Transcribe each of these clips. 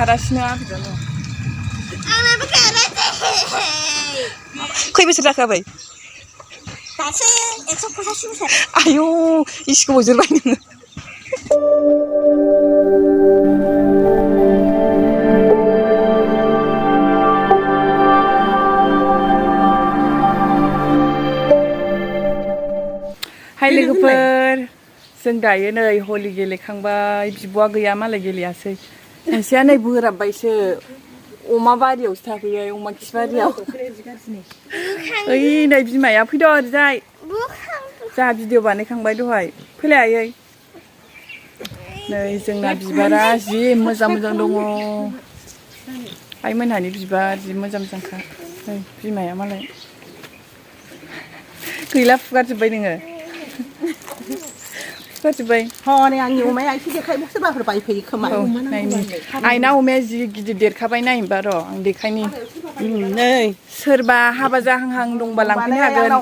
खारासिनो आबिदानो आंनाबो खारासै खै बोसोर जाखो आबै दासो 185 बोसोर आयौ इसे गोबाव जोरबाय नोङो हाय लोगोफोर जों दायो नै हलि गेलेखांबाय बिब'आ गैया मालाय गेलेयासै सासेया नै बोराबबायसो अमा बारियावसो थाफैयो अमा खि बारियाव ओइ नै बिमाया फैद' ओरैजाय जोंहा भिडिअ बानायखांबाय दहाय फैलाय आयै नै जोंना बिबारा जि मोजां मोजां दङ आइमोनहानि बिबार जि मोजां मोजांखा नै बिमाया मालाय गैला फुगारजोब्बाय नोङो फुगारजोब्बाय हनै आंनि अमाया एसे देखायबो सोरबाफोर बायफैयो खोमा आइना अमाया जि गिदिर देरखाबाय नायनोबा र' आं देखायनि नै सोरबा हाबा जाहांहां दंबा लांफैनो हागोन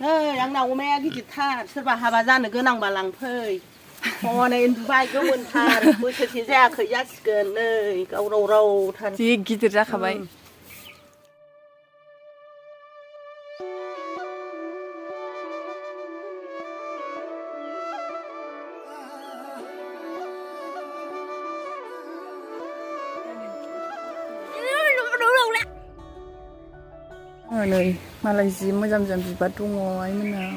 नै आंना अमाया गिदिरथार सोरबा हाबा जानो गोनांबा लांफै हनै उन्दुबाय गोमोनथार बोसोरसे जायाखै जासिगोन नै गावराव रावथार जि गिदिर जाखाबाय नै मालाय जि मोजां मोजां बिबार दङ आइमोननाव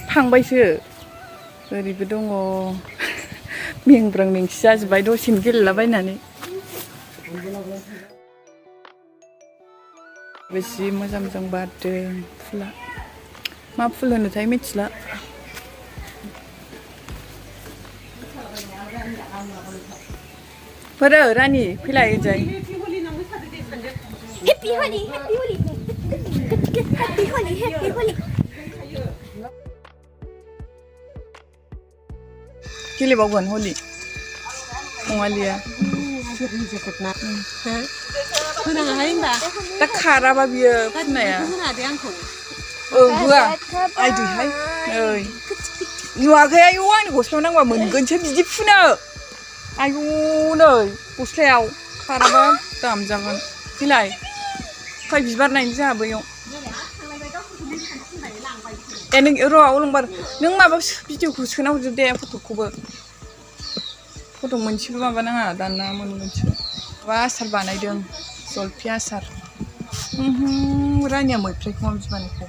थांबायसो ओरैबो दङ मेंब्रां मेंसि जाजोब्बाय दसेनो गेलेलाबायनानै जि मोजां मोजां बारदों फुला मा फुल होनोथाय मिथिला फोरो रानि फैलाय ओरैजाय Happy Holi, Happy Holi, Happy Holi, Happy Holi. गेलेबावगोन हलि नङालिया होनाङाहाय होनबा दा खाराबा बियो फुननाया होआ आइदैहाय नै नुवाखै आयौ आंनि गस्लायाव नांबा मोनगोनसो बिदि फुनो आयौ नै गस्लायाव खाराबा दामजागोन फैलाय फै बिबार नायनो जोंहा बैयाव ए नों र' अलंबार नों माबा भिडिअखौ सोना हरजोब दे फट'खौबो फट' मोनसेबो माबा नाङा दाना मोनसेबो माबा आसार बानायदों जलफि आसार रानिया मैफ्रायखौ माबायदि बानायखो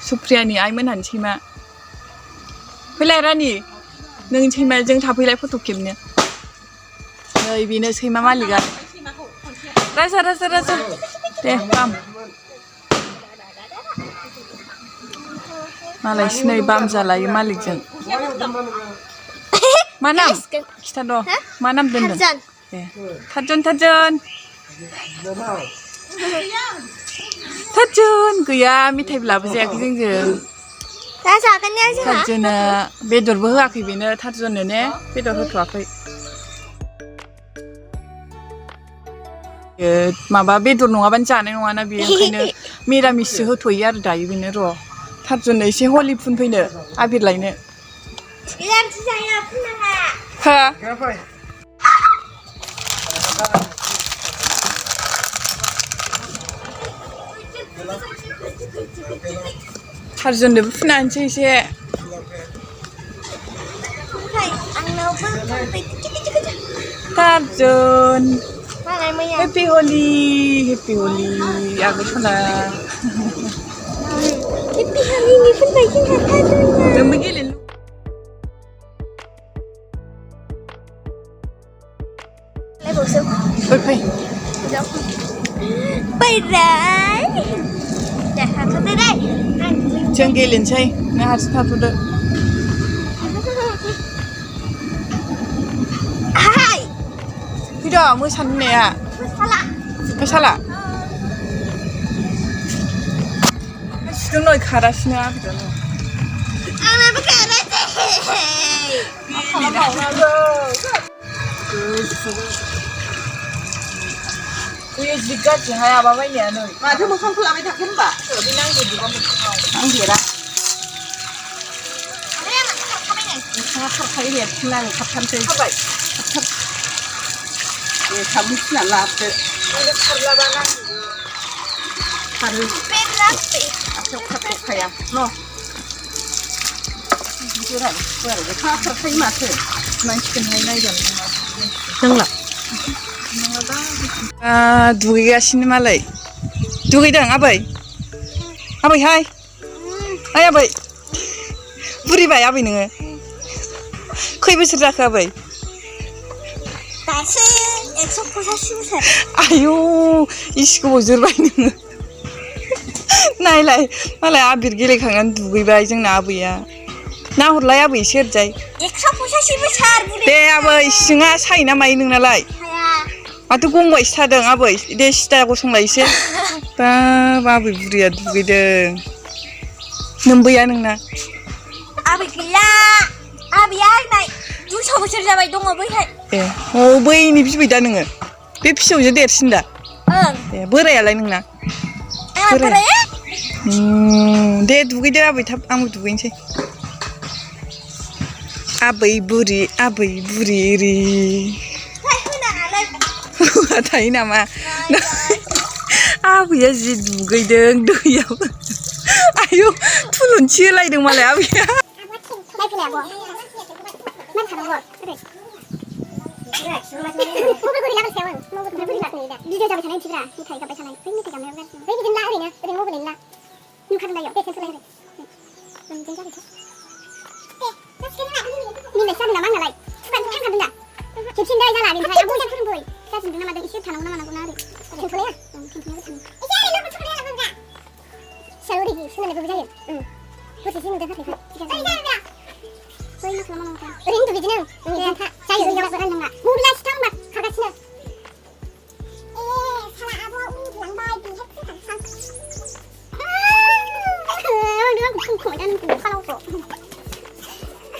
सुप्रियानि आइमोनहानि सैमा फैलाय रानि नों सैमाजों थाफैलाय फट' खेबनो नै बेनो सैमा मालिकआ राजा राजा राजा दे बाम मालाय सिनै बाम जालायो मालिकजों मा नाम खिथाद' मा नाम दोनदों दे थार्जन थार्जन थार्जन गैया मेथाइबो लाबोजायाखै जोंजों थार्जनआ बेदरबो होआखै बेनो थार्जननो ने बेदर होथ'वाखै माबा बेदर नङाबानो जानाय नङाना बेयो ओंखायनो मिरामिससो होथ'यो आरो दायो बेनो र' थार्जननो एसे हलि फुनफैनो आबिर लायनो हा थार्जननोबो फुना होनोसै एसे थार्जन हेपि हलि आगै सना Happy Holi नि फुनबाय जोंहा थार्जनआ नोंबो गेलेनो फै बायराय दा थाथ'दो दे जों गेलेनोसै नों हारसिं थाथ'दो फैद' मोसानो होननाया मोसाला सिदों नै खारासिनो आबिदानो आंनाबो खारासै मा खालामबावनांगौ बैयो जि गाज्रि हायाबा बायनाया नै माथो मोखांखौ लाबाय थाखो होनबा बे नांदेरजोबा मोखाङाव नांदेरा नोंथाङा थाबखायो दे थिननानै थाबथामसै खाबाय दे थाबनो थिना लाबोदो खारलाबाना खारो आखायाव खारखाया न' बोराय थाङा खारखायो माथो नायसिगोनहाय नायगोन जोंला दुगैगासिनो मालाय दुगैदों आबै आबैहाय ओइ आबै बुरिबाय आबै नोङो खै बोसोर जाखो आबै दासो 185 बोसोर आयौ इसे गोबाव जोरबाय नोङो नायलाय मालाय आबिर गेलेखांनानै दुगैबाय जोंना आबैया नाहरलाय आबै एसे ओरैजाय 185 बोसोर दे आबै सिङा सायोना मायो नोंनालाय माथो गंबायसो थादों आबै दे सिदा गसंलाय एसे बाब आबै बुरिया दुगैदों नोमबैया नोंना आबै गैला आबैया आंना 200 बोसोर जाबाय दङ बैहाय ए औ बैनि बिबै दा नोङो बे फिसौजो देरसिन दा ओं ए बोरायालाय नोंना बोराया दे दुगैदो आबै थाब आंबो दुगैनोसै आबै बुरि रि हौवा थायो नामा आबैया जि दुगैदों दैयाव आयौ थुलुनसि होलायदों मालाय आबैया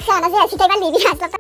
Sana saya sitai balik biasa